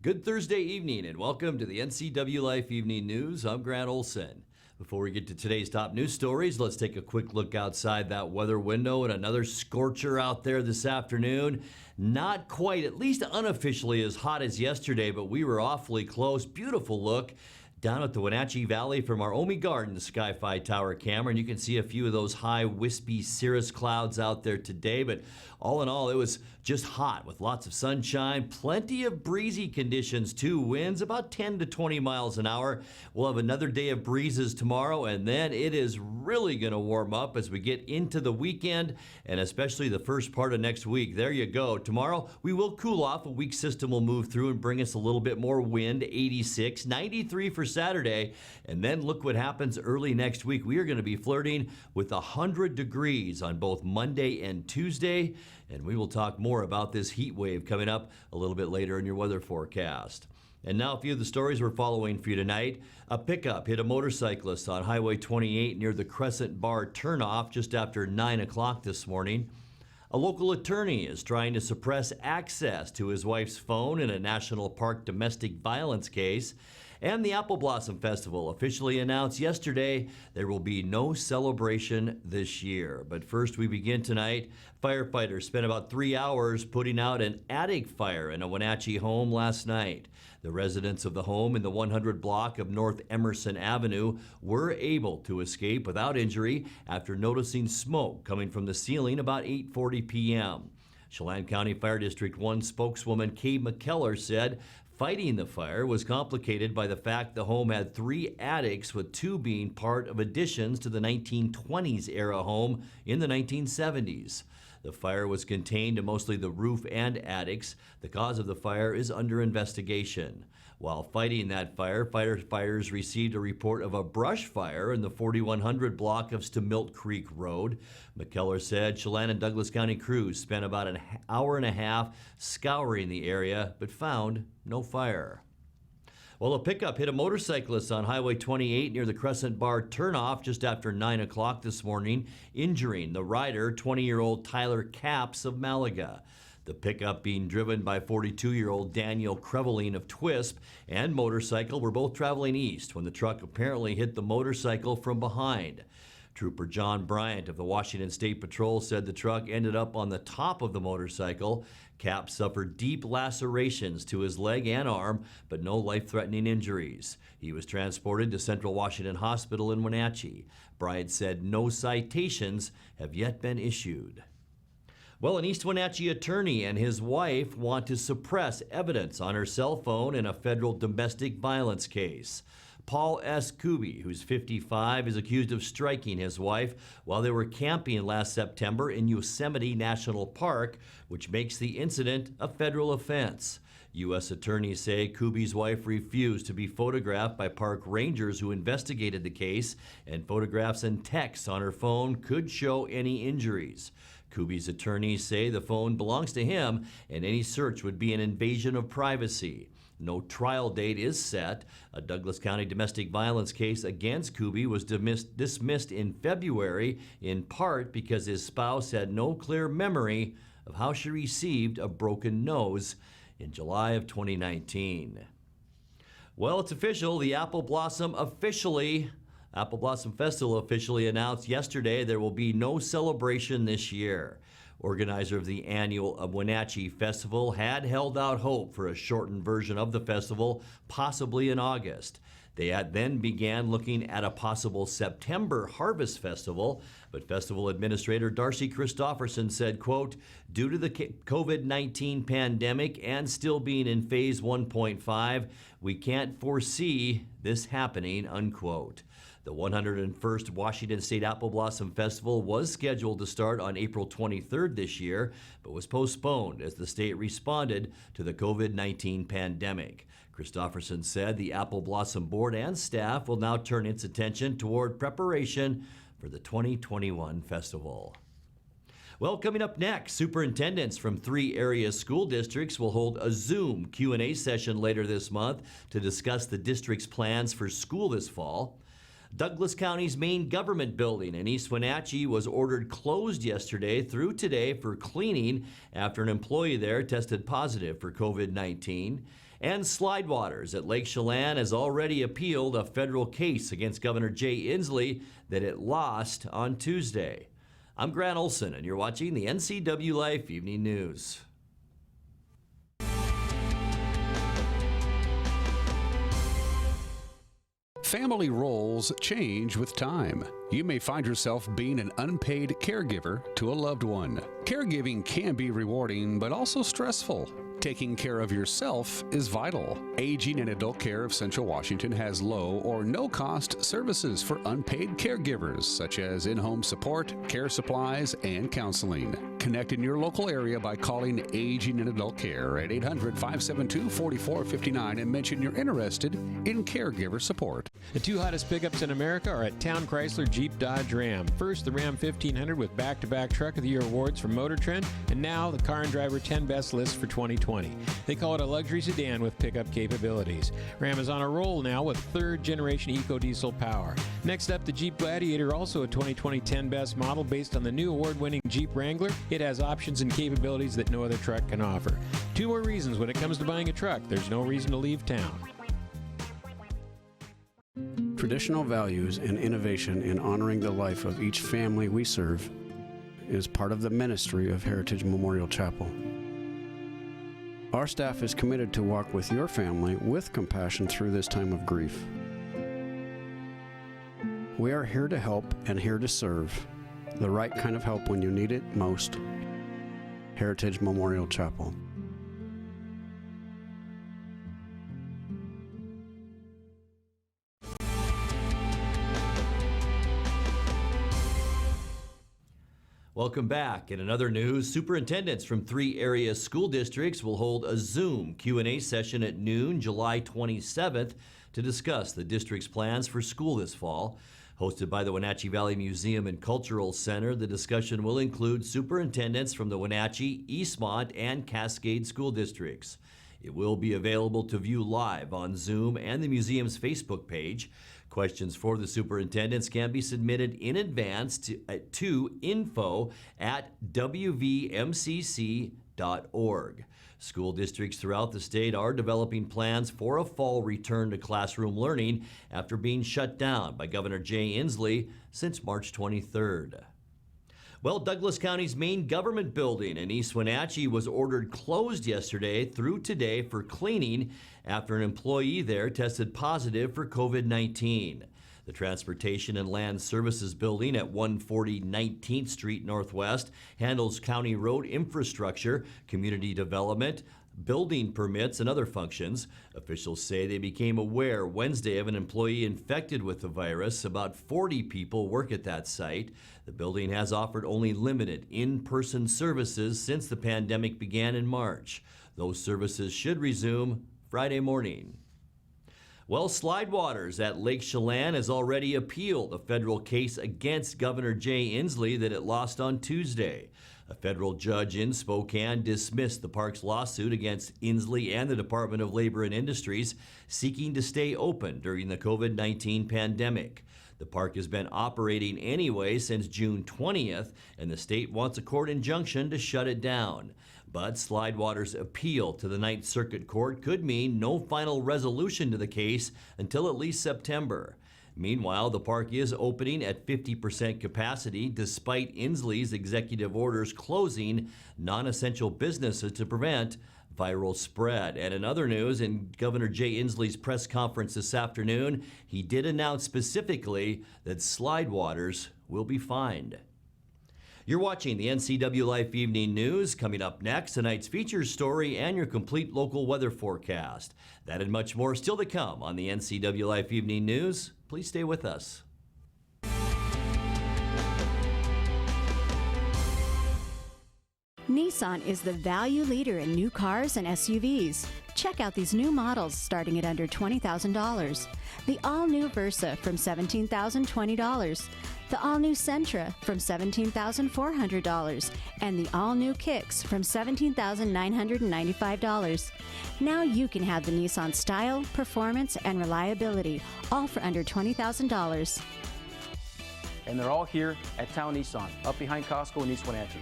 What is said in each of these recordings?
Good Thursday evening and welcome to the NCWLIFE Evening News. I'm Grant Olson. Before we get to today's top news stories, let's take a quick look outside that weather window and another scorcher out there this afternoon. Not quite, at least unofficially, as hot as yesterday, but we were awfully close. Beautiful look down at the Wenatchee Valley from our Omi Garden Sky-Fi Tower camera, and you can see a few of those high wispy cirrus clouds out there today. But all in all, it was just hot with lots of sunshine, plenty of breezy conditions too. Winds about 10 to 20 miles an hour. We'll have another day of breezes tomorrow, and then it is really going to warm up as we get into the weekend and especially the first part of next week. There you go. Tomorrow we will cool off. A weak system will move through and bring us a little bit more wind. 86, 93 for Saturday, and then look what happens early next week. We are going to be flirting with 100 degrees on both Monday and Tuesday, and we will talk more about this heat wave coming up a little bit later in your weather forecast. And now a few of the stories we're following for you tonight. A pickup hit a motorcyclist on Highway 28 near the Crescent Bar turnoff just after 9 o'clock this morning. A local attorney is trying to suppress access to his wife's phone in a national park domestic violence case. And the Apple Blossom Festival officially announced yesterday there will be no celebration this year. But first we begin tonight. Firefighters spent about 3 hours putting out an attic fire in a Wenatchee home last night. The residents of the home in the 100 block of North Emerson Avenue were able to escape without injury after noticing smoke coming from the ceiling about 8:40 p.m. Chelan County Fire District 1 spokeswoman Kay McKellar said fighting the fire was complicated by the fact the home had 3 attics, with 2 being part of additions to the 1920s era home in the 1970s. The fire was contained to mostly the roof and attics. The cause of the fire is under investigation. While fighting that fire, firefighters received a report of a brush fire in the 4100 block of Stamilt Creek Road. McKellar said Chelan and Douglas County crews spent about an hour and a half scouring the area, but found no fire. Well, a pickup hit a motorcyclist on Highway 28 near the Crescent Bar turnoff just after 9 o'clock this morning, injuring the rider, 20-year-old Tyler Capps of Malaga. The pickup being driven by 42-year-old Daniel Creveline of Twisp and motorcycle were both traveling east when the truck apparently hit the motorcycle from behind. Trooper John Bryant of the Washington State Patrol said the truck ended up on the top of the motorcycle. Cap suffered deep lacerations to his leg and arm, but no life-threatening injuries. He was transported to Central Washington Hospital in Wenatchee. Bryant said no citations have yet been issued. Well, an East Wenatchee attorney and his wife want to suppress evidence on her cell phone in a federal domestic violence case. Paul S. Kuby, who's 55, is accused of striking his wife while they were camping last September in Yosemite National Park, which makes the incident a federal offense. U.S. attorneys say Kuby's wife refused to be photographed by park rangers who investigated the case, and photographs and texts on her phone could show any injuries. Kuby's attorneys say the phone belongs to him and any search would be an invasion of privacy. No trial date is set. A Douglas County domestic violence case against Kuby was dismissed in February, in part because his spouse had no clear memory of how she received a broken nose in July of 2019. Well, it's official. The Apple Blossom Festival officially announced yesterday there will be no celebration this year. Organizer of the annual Wenatchee Festival had held out hope for a shortened version of the festival, possibly in August. They had then began looking at a possible September Harvest Festival, but festival administrator Darcy Christofferson said, quote, due to the COVID-19 pandemic and still being in phase 1.5, we can't foresee this happening, unquote. The 101st Washington State Apple Blossom Festival was scheduled to start on April 23rd this year, but was postponed as the state responded to the COVID-19 pandemic. Christofferson said the Apple Blossom board and staff will now turn its attention toward preparation for the 2021 festival. Well, coming up next, superintendents from 3 area school districts will hold a Zoom Q&A session later this month to discuss the district's plans for school this fall. Douglas County's main government building in East Wenatchee was ordered closed yesterday through today for cleaning after an employee there tested positive for COVID-19. And Slidewaters at Lake Chelan has already appealed a federal case against Governor Jay Inslee that it lost on Tuesday. I'm Grant Olson, and you're watching the NCWLIFE Evening News. Family roles change with time. You may find yourself being an unpaid caregiver to a loved one. Caregiving can be rewarding, but also stressful. Taking care of yourself is vital. Aging and Adult Care of Central Washington has low or no cost services for unpaid caregivers, such as in-home support, care supplies, and counseling. Connect in your local area by calling Aging and Adult Care at 800-572-4459 and mention you're interested in caregiver support. The two hottest pickups in America are at Town Chrysler Jeep Dodge Ram. First, the Ram 1500 with back-to-back Truck of the Year awards from Motor Trend, and now the Car and Driver 10 Best list for 2020. They call it a luxury sedan with pickup capabilities. Ram is on a roll now with third-generation eco-diesel power. Next up, the Jeep Gladiator, also a 2020 10 Best model based on the new award-winning Jeep Wrangler. It has options and capabilities that no other truck can offer. Two more reasons when it comes to buying a truck. There's no reason to leave town. Traditional values and innovation in honoring the life of each family we serve is part of the ministry of Heritage Memorial Chapel. Our staff is committed to walk with your family with compassion through this time of grief. We are here to help and here to serve, the right kind of help when you need it most. Heritage Memorial Chapel. Welcome back. In another news, superintendents from 3 area school districts will hold a Zoom Q&A session at noon, July 27th, to discuss the district's plans for school this fall. Hosted by the Wenatchee Valley Museum and Cultural Center, the discussion will include superintendents from the Wenatchee, Eastmont, and Cascade school districts. It will be available to view live on Zoom and the museum's Facebook page. Questions for the superintendents can be submitted in advance to info@wvmcc.org. School districts throughout the state are developing plans for a fall return to classroom learning after being shut down by Governor Jay Inslee since March 23rd. Well, Douglas County's main government building in East Wenatchee was ordered closed yesterday through today for cleaning after an employee there tested positive for COVID-19. The Transportation and Land Services Building at 140 19th Street Northwest handles county road infrastructure, community development, building permits, and other functions. Officials say they became aware Wednesday of an employee infected with the virus. About 40 people work at that site. The building has offered only limited in-person services since the pandemic began in March. Those services should resume Friday morning. Well, Slidewaters at Lake Chelan has already appealed a federal case against Governor Jay Inslee that it lost on Tuesday. A federal judge in Spokane dismissed the park's lawsuit against Inslee and the Department of Labor and Industries, seeking to stay open during the COVID-19 pandemic. The park has been operating anyway since June 20th, and the state wants a court injunction to shut it down. But Slidewaters' appeal to the Ninth Circuit Court could mean no final resolution to the case until at least September. Meanwhile, the park is opening at 50% capacity despite Inslee's executive orders closing non-essential businesses to prevent viral spread. And in other news, in Governor Jay Inslee's press conference this afternoon, he did announce specifically that Slidewaters will be fined. You're watching the NCWLIFE Evening News. Coming up next, tonight's features story and your complete local weather forecast. That and much more still to come on the NCWLIFE Evening News. Please stay with us. Nissan is the value leader in new cars and SUVs. Check out these new models starting at under $20,000. The all-new Versa from $17,020. The all-new Sentra from $17,400. And the all-new Kicks from $17,995. Now you can have the Nissan style, performance, and reliability, all for under $20,000. And they're all here at Town Nissan, up behind Costco in East Wenatchee.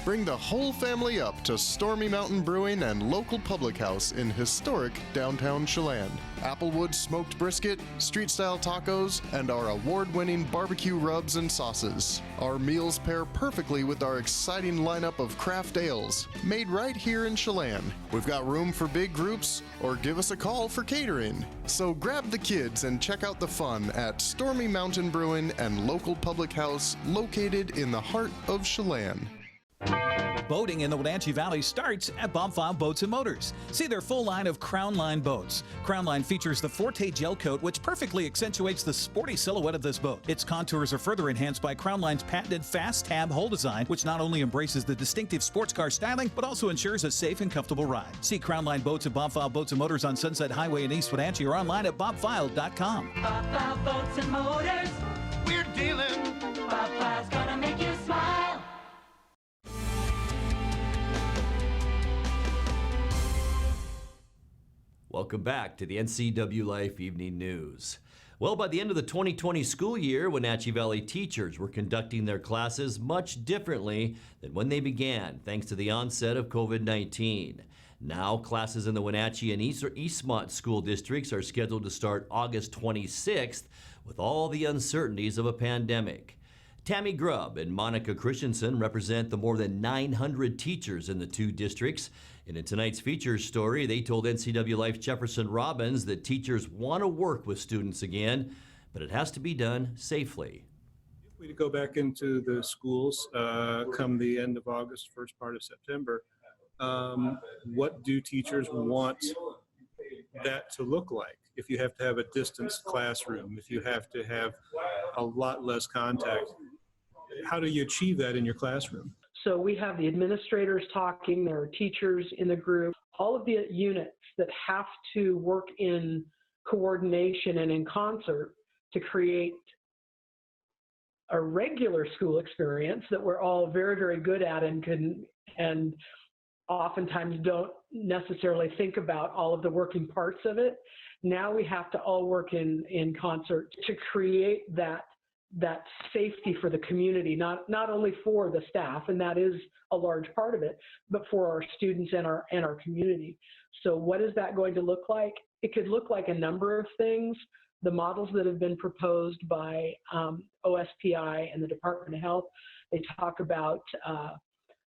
Bring the whole family up to Stormy Mountain Brewing and local public house in historic downtown Chelan. Applewood smoked brisket, street-style tacos, and our award-winning barbecue rubs and sauces. Our meals pair perfectly with our exciting lineup of craft ales, made right here in Chelan. We've got room for big groups, or give us a call for catering. So grab the kids and check out the fun at Stormy Mountain Brewing and local public house located in the heart of Chelan. Boating in the Wenatchee Valley starts at Bob File Boats and Motors. See their full line of Crown Line boats. Crown Line features the Forte gel coat, which perfectly accentuates the sporty silhouette of this boat. Its contours are further enhanced by Crown Line's patented fast tab hull design, which not only embraces the distinctive sports car styling, but also ensures a safe and comfortable ride. See Crown Line boats at Bob File Boats and Motors on Sunset Highway in East Wenatchee or online at bobfile.com. Bob File Boats and Motors. We're dealing. Bob File's gonna make you smile. Welcome back to the NCWLIFE Evening News. Well, by the end of the 2020 school year, Wenatchee Valley teachers were conducting their classes much differently than when they began, thanks to the onset of COVID-19. Now, classes in the Wenatchee and Eastmont school districts are scheduled to start August 26th with all the uncertainties of a pandemic. Tammy Grubb and Monica Christensen represent the more than 900 teachers in the two districts. And in tonight's feature story, they told NCWLIFE Jefferson Robbins that teachers want to work with students again, but it has to be done safely. If we go back into the schools come the end of August, first part of September, what do teachers want that to look like? If you have to have a distance classroom, if you have to have a lot less contact, how do you achieve that in your classroom? So we have the administrators talking, there are teachers in the group, all of the units that have to work in coordination and in concert to create a regular school experience that we're all very, very good at and oftentimes don't necessarily think about all of the working parts of it. Now we have to all work in concert to create that safety for the community, not only for the staff, and that is a large part of it, but for our students and our community. So what is that going to look like? It could look like a number of things. The models that have been proposed by OSPI and the Department of Health, they talk about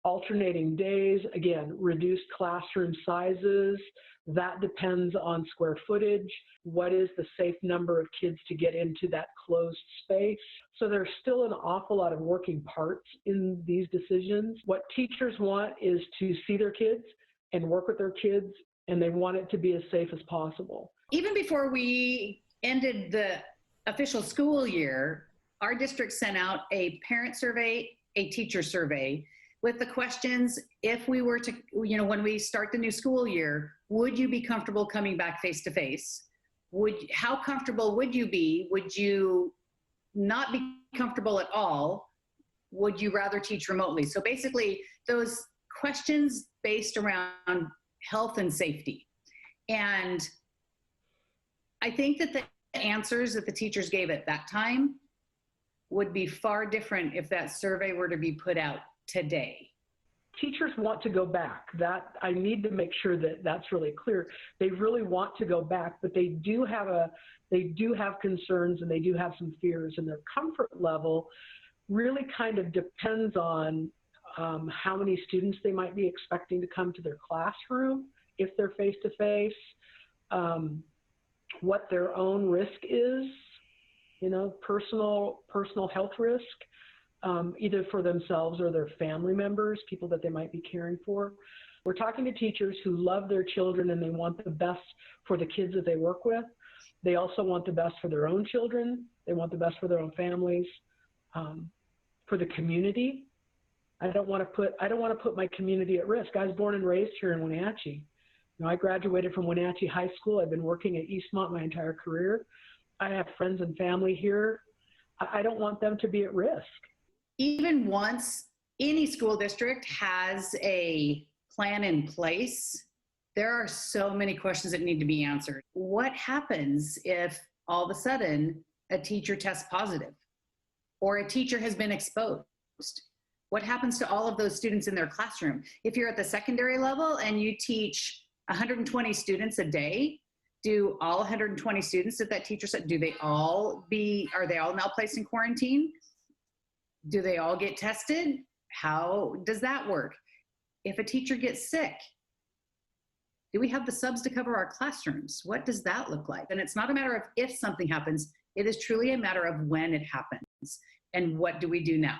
alternating days, again, reduced classroom sizes. That depends on square footage. What is the safe number of kids to get into that closed space? So there's still an awful lot of working parts in these decisions. What teachers want is to see their kids and work with their kids, and they want it to be as safe as possible. Even before we ended the official school year, our district sent out a parent survey, a teacher survey, with the questions, if we were to, when we start the new school year, would you be comfortable coming back face to face? How comfortable would you be? Would you not be comfortable at all? Would you rather teach remotely? So basically those questions based around health and safety. And I think that the answers that the teachers gave at that time would be far different if that survey were to be put out today. Teachers want to go back. That I need to make sure that that's really clear. They really want to go back, but they do have concerns and they do have some fears, and their comfort level really kind of depends on how many students they might be expecting to come to their classroom if they're face to face, what their own risk is, personal health risk. Either for themselves or their family members, people that they might be caring for. We're talking to teachers who love their children and they want the best for the kids that they work with. They also want the best for their own children. They want the best for their own families, for the community. I don't want to put my community at risk. I was born and raised here in Wenatchee. I graduated from Wenatchee High School. I've been working at Eastmont my entire career. I have friends and family here. I don't want them to be at risk. Even once any school district has a plan in place, there are so many questions that need to be answered. What happens if all of a sudden a teacher tests positive or a teacher has been exposed? What happens to all of those students in their classroom? If you're at the secondary level and you teach 120 students a day, do all 120 students at that teacher set, are they all now placed in quarantine? Do they all get tested? How does that work? If a teacher gets sick, do we have the subs to cover our classrooms? What does that look like? And it's not a matter of if something happens, it is truly a matter of when it happens. And what do we do now?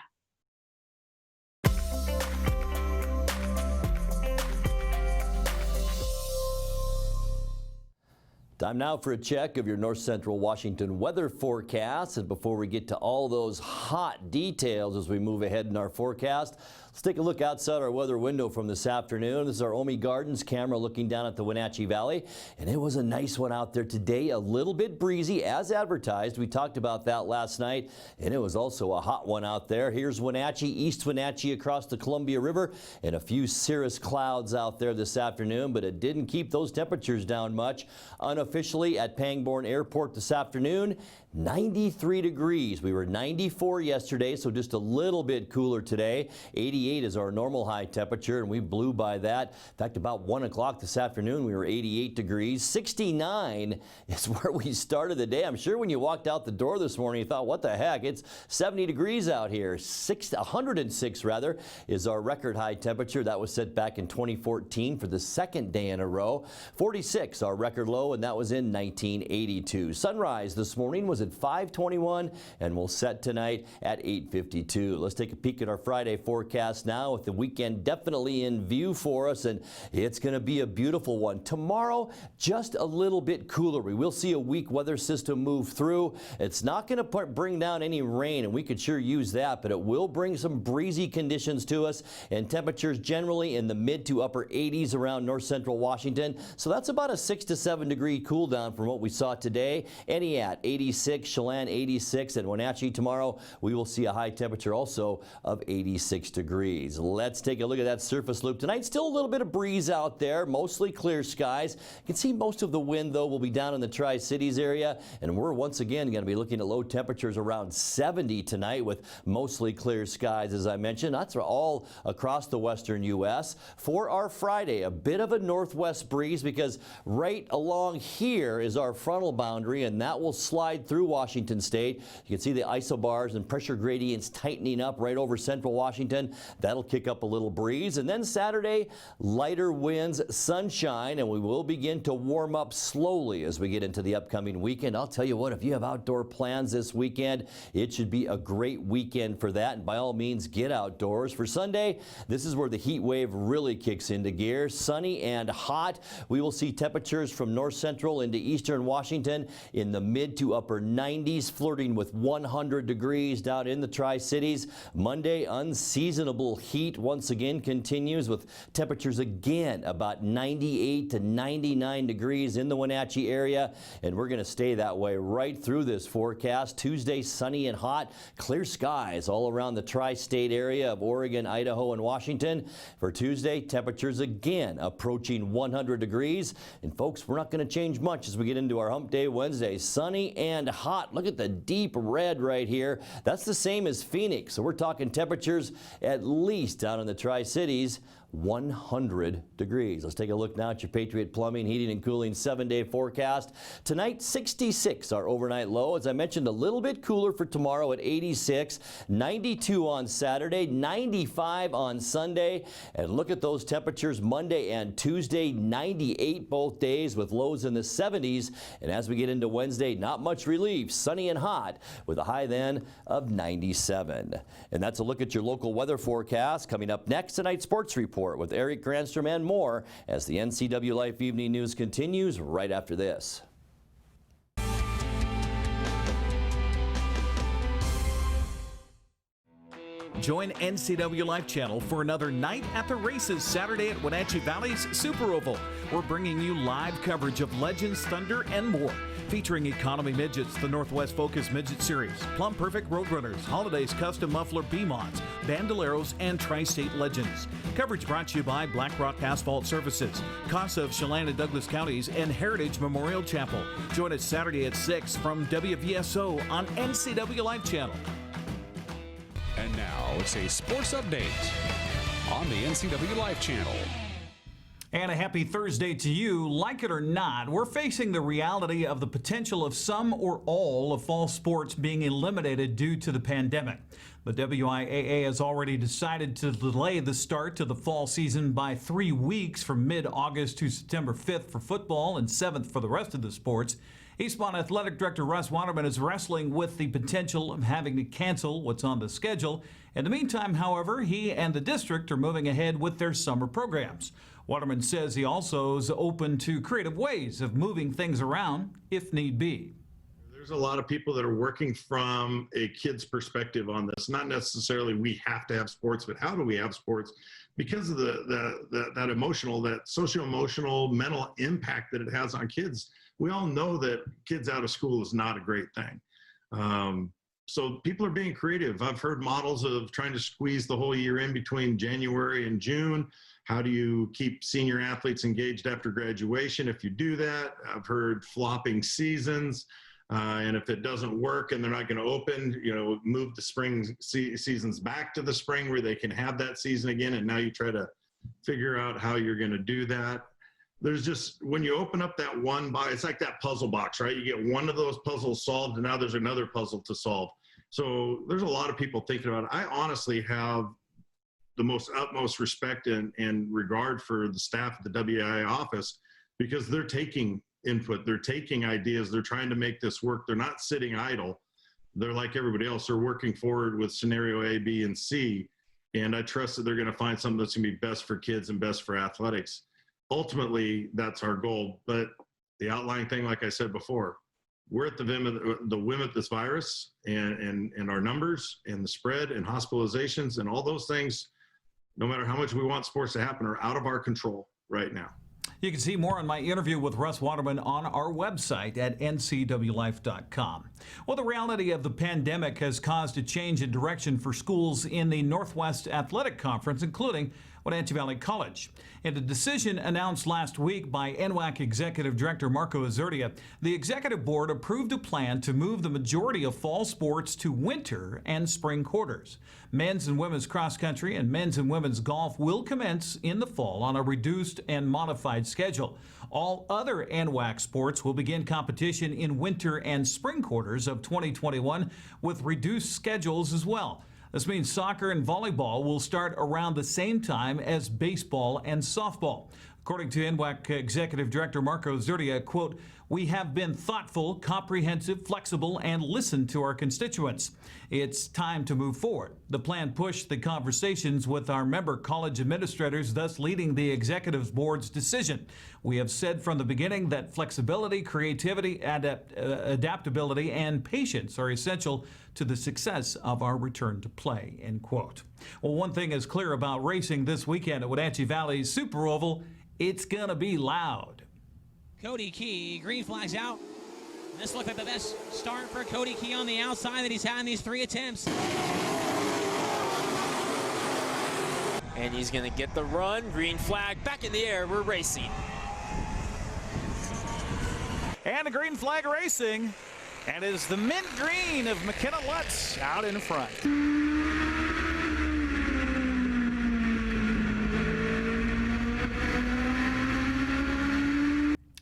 Time now for a check of your North Central Washington weather forecast. And before we get to all those hot details as we move ahead in our forecast, let's take a look outside our weather window from this afternoon. This is our Omi Gardens camera looking down at the Wenatchee Valley. And it was a nice one out there today, a little bit breezy as advertised. We talked about that last night. And it was also a hot one out there. Here's Wenatchee, East Wenatchee across the Columbia River, and a few cirrus clouds out there this afternoon. But it didn't keep those temperatures down much. Unofficially at Pangbourne Airport this afternoon, 93 degrees. We were 94 yesterday, so just a little bit cooler today. 88 is our normal high temperature, and we blew by that. In fact, about 1 o'clock this afternoon, we were 88 degrees. 69 is where we started the day. I'm sure when you walked out the door this morning, you thought, what the heck? It's 70 degrees out here. 106 rather is our record high temperature. That was set back in 2014 for the second day in a row. 46 our record low, and that was in 1982. Sunrise this morning was at 5:21 and will set tonight at 8:52. Let's take a peek at our Friday forecast now, with the weekend definitely in view for us, and it's going to be a beautiful one. Tomorrow, just a little bit cooler. We will see a weak weather system move through. It's not going to bring down any rain, and we could sure use that, but it will bring some breezy conditions to us, and temperatures generally in the mid to upper 80s around north central Washington. So that's about a 6 to 7 degree cool down from what we saw today. Entiat 86, Chelan 86, and Wenatchee tomorrow we will see a high temperature also of 86 degrees. Let's take a look at that surface loop tonight. Still a little bit of breeze out there, mostly clear skies. You can see most of the wind though will be down in the Tri-Cities area, and we're once again going to be looking at low temperatures around 70 tonight with mostly clear skies, as I mentioned. That's all across the western U.S. For our Friday, a bit of a northwest breeze, because right along here is our frontal boundary, and that will slide through Washington State. You can see the isobars and pressure gradients tightening up right over central Washington. That'll kick up a little breeze. And then Saturday, lighter winds, sunshine, and we will begin to warm up slowly as we get into the upcoming weekend. I'll tell you what, if you have outdoor plans this weekend, it should be a great weekend for that. And by all means, get outdoors. For Sunday, this is where the heat wave really kicks into gear. Sunny and hot. We will see temperatures from north central into eastern Washington in the mid to upper 90s, flirting with 100 degrees down in the Tri-Cities. Monday, unseasonable heat once again continues, with temperatures again about 98 to 99 degrees in the Wenatchee area, and we're going to stay that way right through this forecast. Tuesday, sunny and hot, clear skies all around the tri-state area of Oregon, Idaho, and Washington. For Tuesday, temperatures again approaching 100 degrees. And folks, we're not going to change much as we get into our hump day Wednesday. Sunny and hot. Look at the deep red right here. That's the same as Phoenix. So we're talking temperatures at least down in the Tri-Cities, 100 degrees. Let's take a look now at your Patriot Plumbing, Heating, and Cooling 7-day forecast. Tonight, 66 our overnight low. As I mentioned, a little bit cooler for tomorrow at 86, 92 on Saturday, 95 on Sunday. And look at those temperatures Monday and Tuesday, 98 both days with lows in the 70s. And as we get into Wednesday, not much relief, sunny and hot with a high then of 97. And that's a look at your local weather forecast. Coming up next, tonight's sports report with Eric Grantrom and more as the NCWLIFE Evening News continues right after this. Join NCWLIFE Channel for another night at the races Saturday at Wenatchee Valley's Super Oval. We're bringing you live coverage of Legends, Thunder, and more. Featuring Economy Midgets, the Northwest Focus Midget Series, Plum Perfect Roadrunners, Holidays Custom Muffler B-Mods, Bandoleros, and Tri-State Legends. Coverage brought to you by Black Rock Asphalt Services, CASA of Chelan and Douglas Counties, and Heritage Memorial Chapel. Join us Saturday at 6 from WVSO on NCWLIFE Channel. And now, it's a sports update on the NCWLIFE channel. And a happy Thursday to you. Like it or not, we're facing the reality of the potential of some or all of fall sports being eliminated due to the pandemic. The WIAA has already decided to delay the start to the fall season by 3 weeks from mid-August to September 5th for football and 7th for the rest of the sports. Eastmont Athletic Director Russ Waterman is wrestling with the potential of having to cancel what's on the schedule. In the meantime, however, he and the district are moving ahead with their summer programs. Waterman says he also is open to creative ways of moving things around if need be. There's a lot of people that are working from a kid's perspective on this. Not necessarily we have to have sports, but how do we have sports? Because of that emotional, that socio-emotional, mental impact that it has on kids. We all know that kids out of school is not a great thing. So people are being creative. I've heard models of trying to squeeze the whole year in between January and June. How do you keep senior athletes engaged after graduation if you do that? I've heard flopping seasons. And if it doesn't work and they're not going to open, move the spring seasons back to the spring where they can have that season again. And now you try to figure out how you're going to do that. There's just, when you open up that one box, it's like that puzzle box, right? You get one of those puzzles solved and now there's another puzzle to solve. So there's a lot of people thinking about it. I honestly have the utmost respect and regard for the staff at the WIA office because they're taking input, they're taking ideas, they're trying to make this work. They're not sitting idle. They're like everybody else. They're working forward with scenario A, B, and C. And I trust that they're going to find something that's going to be best for kids and best for athletics. Ultimately, that's our goal. But the outlying thing, like I said before, we're at the whim of this virus and our numbers and the spread and hospitalizations and all those things, no matter how much we want sports to happen, are out of our control right now. You can see more on my interview with Russ Waterman on our website at ncwlife.com. Well, the reality of the pandemic has caused a change in direction for schools in the Northwest Athletic Conference, including Wenatchee Valley College. In a decision announced last week by NWAC Executive Director Marco Azurdia, the Executive Board approved a plan to move the majority of fall sports to winter and spring quarters. Men's and women's cross country and men's and women's golf will commence in the fall on a reduced and modified schedule. All other NWAC sports will begin competition in winter and spring quarters of 2021 with reduced schedules as well. This means soccer and volleyball will start around the same time as baseball and softball. According to NWAC Executive Director Marco Zurdia, quote, "We have been thoughtful, comprehensive, flexible, and listened to our constituents. It's time to move forward." The plan pushed the conversations with our member college administrators, thus leading the Executive Board's decision. "We have said from the beginning that flexibility, creativity, adaptability, and patience are essential to the success of our return to play," end quote. Well, one thing is clear about racing this weekend at Wenatchee Valley's Super Oval: it's gonna be loud. Cody Key, green flags out. This looked like the best start for Cody Key on the outside that he's had in these 3 attempts. And he's going to get the run. Green flag back in the air. We're racing. And the green flag racing. And is the mint green of McKenna Lutz out in front.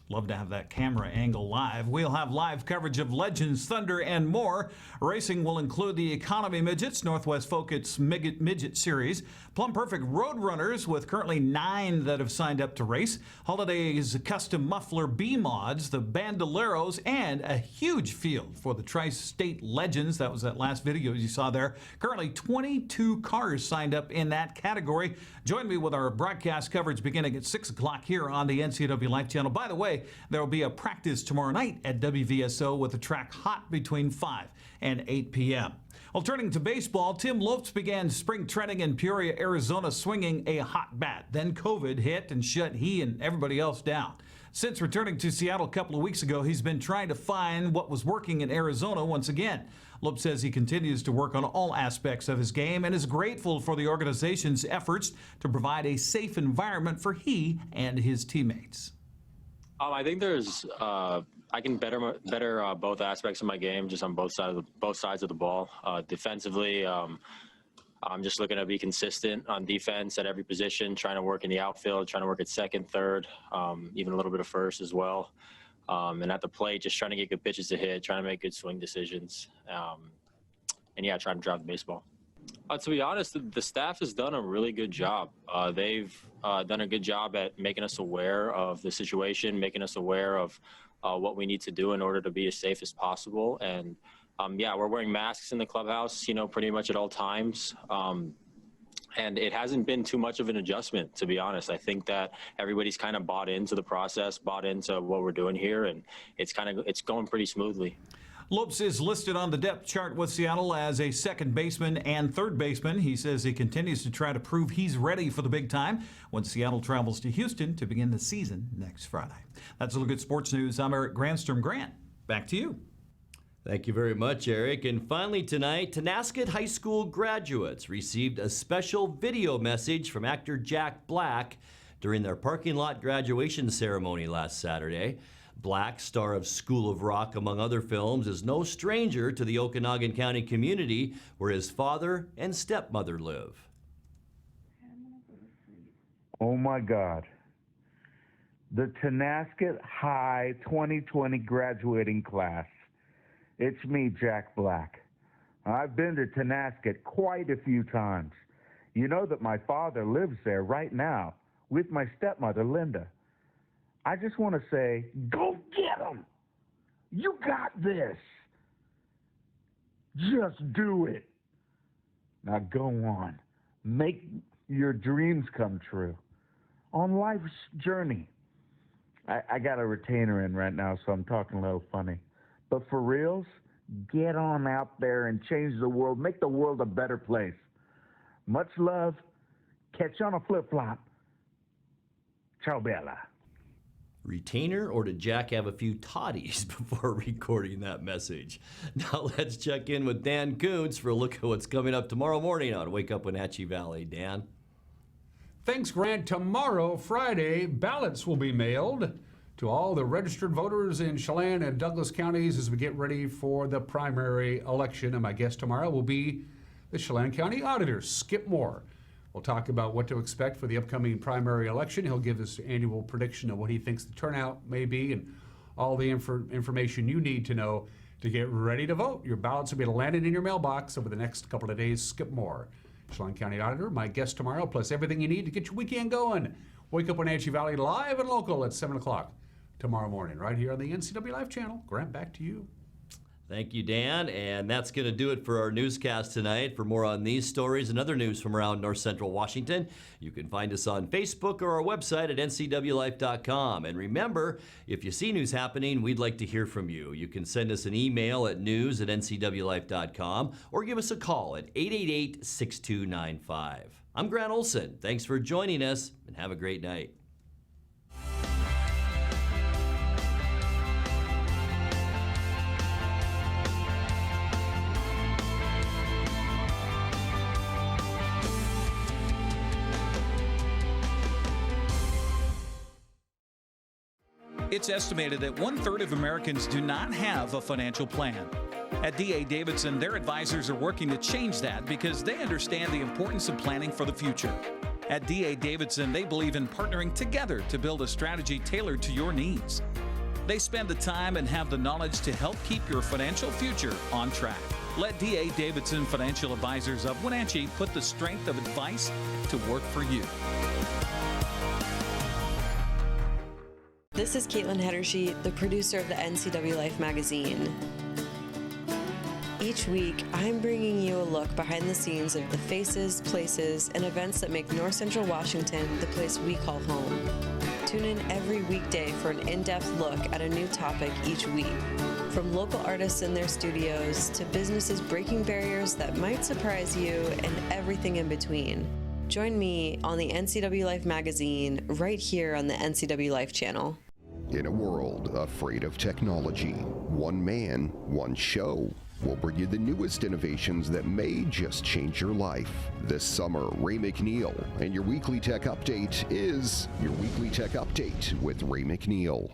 Love to have that camera angle live. We'll have live coverage of Legends, Thunder, and more. Racing will include the Economy Midgets, Northwest Focus Midget Series, Plum Perfect Road Runners with currently 9 that have signed up to race, Holidays Custom Muffler B-Mods, the Bandoleros, and a huge field for the Tri-State Legends. That was that last video you saw there. Currently 22 cars signed up in that category. Join me with our broadcast coverage beginning at 6 o'clock here on the NCWLIFE channel. By the way, there will be a practice tomorrow night at WVSO with the track hot between 5 and 8 p.m. Well, turning to baseball, Tim Lopes began spring training in Peoria, Arizona, swinging a hot bat. Then COVID hit and shut he and everybody else down. Since returning to Seattle a couple of weeks ago, he's been trying to find what was working in Arizona once again. Lopes says he continues to work on all aspects of his game and is grateful for the organization's efforts to provide a safe environment for he and his teammates. I think there's I can better both aspects of my game, just on both sides of the ball. Defensively, I'm just looking to be consistent on defense at every position, trying to work in the outfield, trying to work at second, third, even a little bit of first as well. And at the plate, just trying to get good pitches to hit, trying to make good swing decisions. And yeah, trying to drive the baseball. To be honest, the staff has done a really good job. They've done a good job at making us aware of the situation, making us aware of what we need to do in order to be as safe as possible. And yeah, we're wearing masks in the clubhouse, pretty much at all times. And it hasn't been too much of an adjustment, to be honest. I think that everybody's kind of bought into the process, bought into what we're doing here, and it's going pretty smoothly. Lopes is listed on the depth chart with Seattle as a second baseman and third baseman. He says he continues to try to prove he's ready for the big time when Seattle travels to Houston to begin the season next Friday. That's a look at sports news. I'm Eric Grantrom. Grant, back to you. Thank you very much, Eric. And finally tonight, Tonasket High School graduates received a special video message from actor Jack Black during their parking lot graduation ceremony last Saturday. Black, star of School of Rock, among other films, is no stranger to the Okanagan County community where his father and stepmother live. Oh my God. The Tonasket High 2020 graduating class. It's me, Jack Black. I've been to Tonasket quite a few times. You know that my father lives there right now with my stepmother, Linda. I just want to say, go get them. You got this. Just do it. Now go on. Make your dreams come true on life's journey. I got a retainer in right now, so I'm talking a little funny. But for reals, get on out there and change the world. Make the world a better place. Much love. Catch you on a flip-flop. Ciao, Bella. Retainer, or did Jack have a few toddies before recording that message? Now let's check in with Dan Kuntz for a look at what's coming up tomorrow morning on Wake Up Wenatchee Valley. Dan? Thanks, Grant. Tomorrow, Friday, ballots will be mailed to all the registered voters in Chelan and Douglas counties as we get ready for the primary election. And my guest tomorrow will be the Chelan County Auditor, Skip Moore. We'll talk about what to expect for the upcoming primary election. He'll give us annual prediction of what he thinks the turnout may be and all the information you need to know to get ready to vote. Your ballots will be landed in your mailbox over the next couple of days. Skip Moore, Chelan County Auditor, my guest tomorrow, plus everything you need to get your weekend going. Wake Up Wenatchee Valley live and local at 7 o'clock tomorrow morning, right here on the NCWLIFE channel. Grant, back to you. Thank you, Dan. And that's going to do it for our newscast tonight. For more on these stories and other news from around North Central Washington, you can find us on Facebook or our website at ncwlife.com. And remember, if you see news happening, we'd like to hear from you. You can send us an email at news@ncwlife.com or give us a call at 888-6295. I'm Grant Olson. Thanks for joining us, and have a great night. It's estimated that 1/3 of Americans do not have a financial plan. At D.A. Davidson, their advisors are working to change that because they understand the importance of planning for the future. At D.A. Davidson, they believe in partnering together to build a strategy tailored to your needs. They spend the time and have the knowledge to help keep your financial future on track. Let D.A. Davidson Financial Advisors of Wenatchee put the strength of advice to work for you. This is Caitlin Hedersheet, the producer of the NCWLIFE magazine. Each week, I'm bringing you a look behind the scenes of the faces, places, and events that make North Central Washington the place we call home. Tune in every weekday for an in-depth look at a new topic each week. From local artists in their studios to businesses breaking barriers that might surprise you and everything in between. Join me on the NCWLIFE magazine right here on the NCWLIFE channel. In a world afraid of technology, one man, one show will bring you the newest innovations that may just change your life. This summer, Ray McNeil and your Weekly Tech Update is your Weekly Tech Update with Ray McNeil.